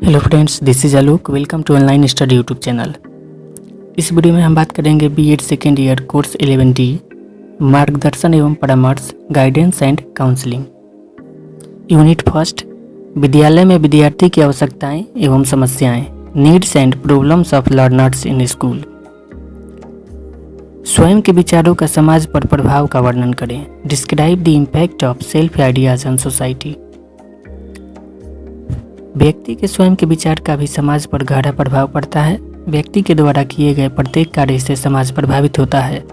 Hello friends, this is Alok. Welcome to online study YouTube channel. इस video में हम बात करेंगे BEd second year course 11D मार्गदर्शन एवं परामर्श, guidance and counselling. Unit first, विद्यालय में विद्यार्थी की आवश्यकताएं एवं समस्याएं, needs and problems of learners in school. स्वयं के विचारों का समाज पर प्रभाव का वर्णन करें। Describe the impact of self ideas on society. व्यक्ति के स्वयं के विचार का भी समाज पर गहरा प्रभाव पड़ता है। व्यक्ति के द्वारा किए गए प्रत्येक कार्य से समाज प्रभावित होता है।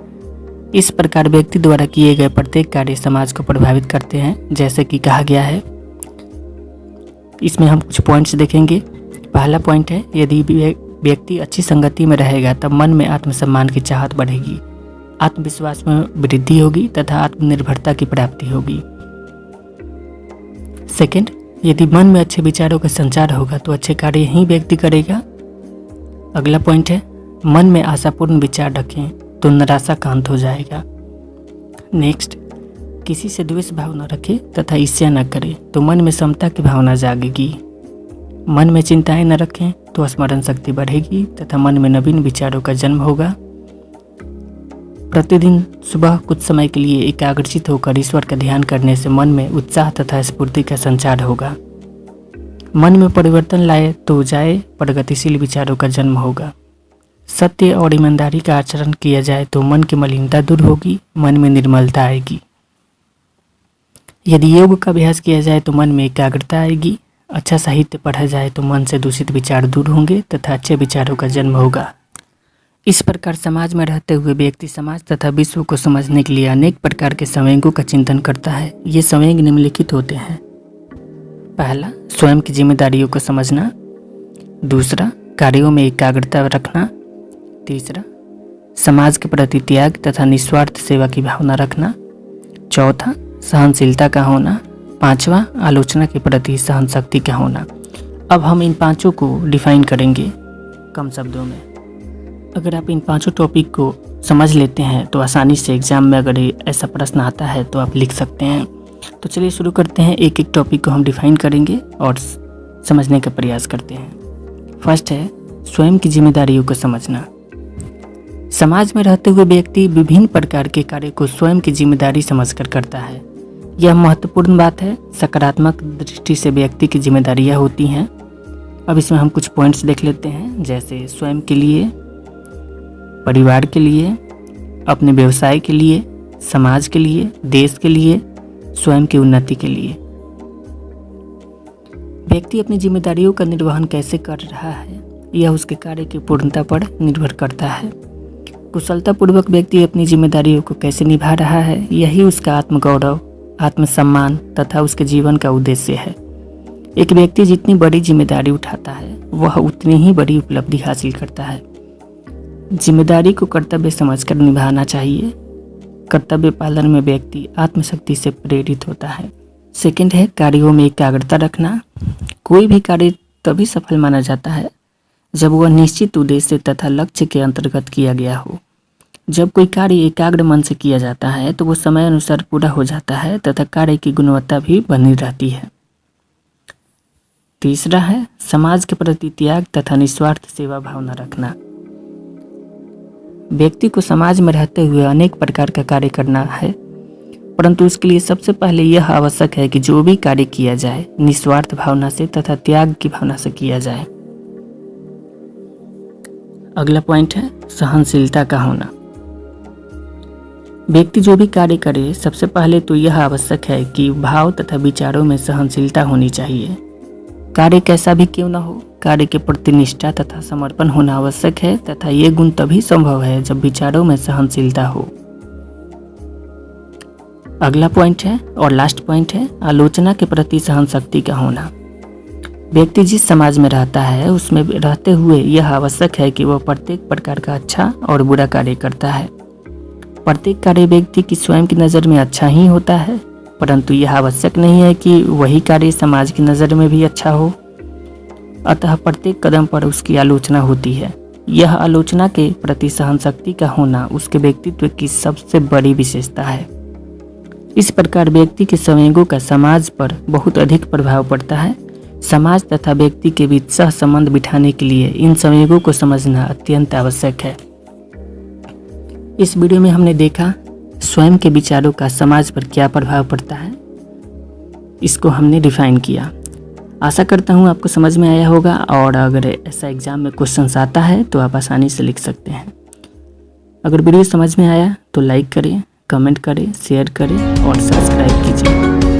इस प्रकार व्यक्ति द्वारा किए गए प्रत्येक कार्य समाज को प्रभावित करते हैं, जैसे कि कहा गया है। इसमें हम कुछ पॉइंट्स देखेंगे। पहला पॉइंट है, यदि व्यक्ति अच्छी संगति में रहेगा तब मन में आत्मसम्मान की चाहत बढ़ेगी, आत्मविश्वास में वृद्धि होगी तथा आत्मनिर्भरता की प्राप्ति होगी। सेकंड, यदि मन में अच्छे विचारों का संचार होगा तो अच्छे कार्य ही व्यक्ति करेगा। अगला पॉइंट है, मन में आशापूर्ण विचार रखें तो निराशा का अंत हो जाएगा। नेक्स्ट, किसी से द्वेष भाव न रखें तथा ईर्ष्या न करें तो मन में समता की भावना जागेगी। मन में चिंताएं न रखें तो स्मरण शक्ति बढ़ेगी तथा मन में नवीन विचारों का जन्म होगा। प्रतिदिन सुबह कुछ समय के लिए एकाग्रचित होकर ईश्वर का ध्यान करने से मन में उत्साह तथा स्फूर्ति का संचार होगा। मन में परिवर्तन लाए तो जाए प्रगतिशील विचारों का जन्म होगा। सत्य और ईमानदारी का आचरण किया जाए तो मन की मलिनता दूर होगी, मन में निर्मलता आएगी। यदि योग का अभ्यास किया जाए तो मन में एकाग्रता आएगी। अच्छा साहित्य पढ़ा जाए तो मन से दूषित विचार दूर होंगे तथा अच्छे विचारों का जन्म होगा। इस प्रकार समाज में रहते हुए व्यक्ति समाज तथा विश्व को समझने के लिए अनेक प्रकार के संवेगों का चिंतन करता है। ये संवेग निम्नलिखित होते हैं। पहला, स्वयं की जिम्मेदारियों को समझना। दूसरा, कार्यों में एकाग्रता रखना। तीसरा, समाज के प्रति त्याग तथा निस्वार्थ सेवा की भावना रखना। चौथा, सहनशीलता का होना। पांचवा, आलोचना के प्रति सहन शक्ति का होना। अब हम इन पांचों को डिफाइन करेंगे कम शब्दों में। अगर आप इन पांचों टॉपिक को समझ लेते हैं तो आसानी से एग्जाम में अगर ऐसा प्रश्न आता है तो आप लिख सकते हैं। तो चलिए शुरू करते हैं। एक एक टॉपिक को हम डिफाइन करेंगे और समझने का प्रयास करते हैं। फर्स्ट है, स्वयं की जिम्मेदारियों को समझना। समाज में रहते हुए व्यक्ति विभिन्न प्रकार के कार्य को स्वयं की जिम्मेदारी समझकर करता है। यह महत्वपूर्ण बात है। सकारात्मक दृष्टि से व्यक्ति की जिम्मेदारियां होती हैं। अब इसमें हम कुछ पॉइंट्स देख लेते हैं, जैसे स्वयं के लिए, परिवार के लिए, अपने व्यवसाय के लिए, समाज के लिए, देश के लिए, स्वयं की उन्नति के लिए। व्यक्ति अपनी जिम्मेदारियों का निर्वहन कैसे कर रहा है, यह उसके कार्य की पूर्णता पर निर्भर करता है। कुशलतापूर्वक व्यक्ति अपनी जिम्मेदारियों को कैसे निभा रहा है, यही उसका आत्मगौरव, आत्मसम्मान तथा उसके जीवन का उद्देश्य है। एक व्यक्ति जितनी बड़ी जिम्मेदारी उठाता है वह उतनी ही बड़ी उपलब्धि हासिल करता है। जिम्मेदारी को कर्तव्य समझकर निभाना चाहिए। कर्तव्य पालन में व्यक्ति आत्मशक्ति से प्रेरित होता है। सेकंड है, कार्यों में एकाग्रता रखना। कोई भी कार्य तभी सफल माना जाता है जब वह निश्चित उद्देश्य तथा लक्ष्य के अंतर्गत किया गया हो। जब कोई कार्य एकाग्र मन से किया जाता है तो वो समय अनुसार पूरा हो जाता है तथा कार्य की गुणवत्ता भी बनी रहती है। तीसरा है, समाज के प्रति त्याग तथा निस्वार्थ सेवा भावना रखना। व्यक्ति को समाज में रहते हुए अनेक प्रकार का कार्य करना है, परंतु उसके लिए सबसे पहले यह आवश्यक है कि जो भी कार्य किया जाए निस्वार्थ भावना से तथा त्याग की भावना से किया जाए। अगला पॉइंट है, सहनशीलता का होना। व्यक्ति जो भी कार्य करे सबसे पहले तो यह आवश्यक है कि भाव तथा विचारों में सहनशीलता होनी चाहिए। कार्य कैसा भी क्यों न हो, कार्य के प्रति निष्ठा तथा समर्पण होना आवश्यक है तथा ये गुण तभी संभव है जब विचारों में सहनशीलता हो। अगला पॉइंट है और लास्ट पॉइंट है, आलोचना के प्रति सहन शक्ति का होना। व्यक्ति जिस समाज में रहता है उसमें रहते हुए यह आवश्यक है कि वह प्रत्येक प्रकार का अच्छा और बुरा कार्य करता है। प्रत्येक कार्य व्यक्ति की स्वयं की नज़र में अच्छा ही होता है, परंतु यह आवश्यक नहीं है कि वही कार्य समाज की नज़र में भी अच्छा हो। अतः प्रत्येक कदम पर उसकी आलोचना होती है। यह आलोचना के प्रति सहनशक्ति का होना उसके व्यक्तित्व की सबसे बड़ी विशेषता है। इस प्रकार व्यक्ति के संवेगों का समाज पर बहुत अधिक प्रभाव पड़ता है। समाज तथा व्यक्ति के बीच सह संबंध बिठाने के लिए इन संवेगों को समझना अत्यंत आवश्यक है। इस वीडियो में हमने देखा स्वयं के विचारों का समाज पर क्या प्रभाव पड़ता है, इसको हमने डिफाइन किया। आशा करता हूँ आपको समझ में आया होगा, और अगर ऐसा एग्जाम में क्वेश्चंस आता है तो आप आसानी से लिख सकते हैं। अगर वीडियो समझ में आया तो लाइक करें, कमेंट करें, शेयर करें और सब्सक्राइब कीजिए।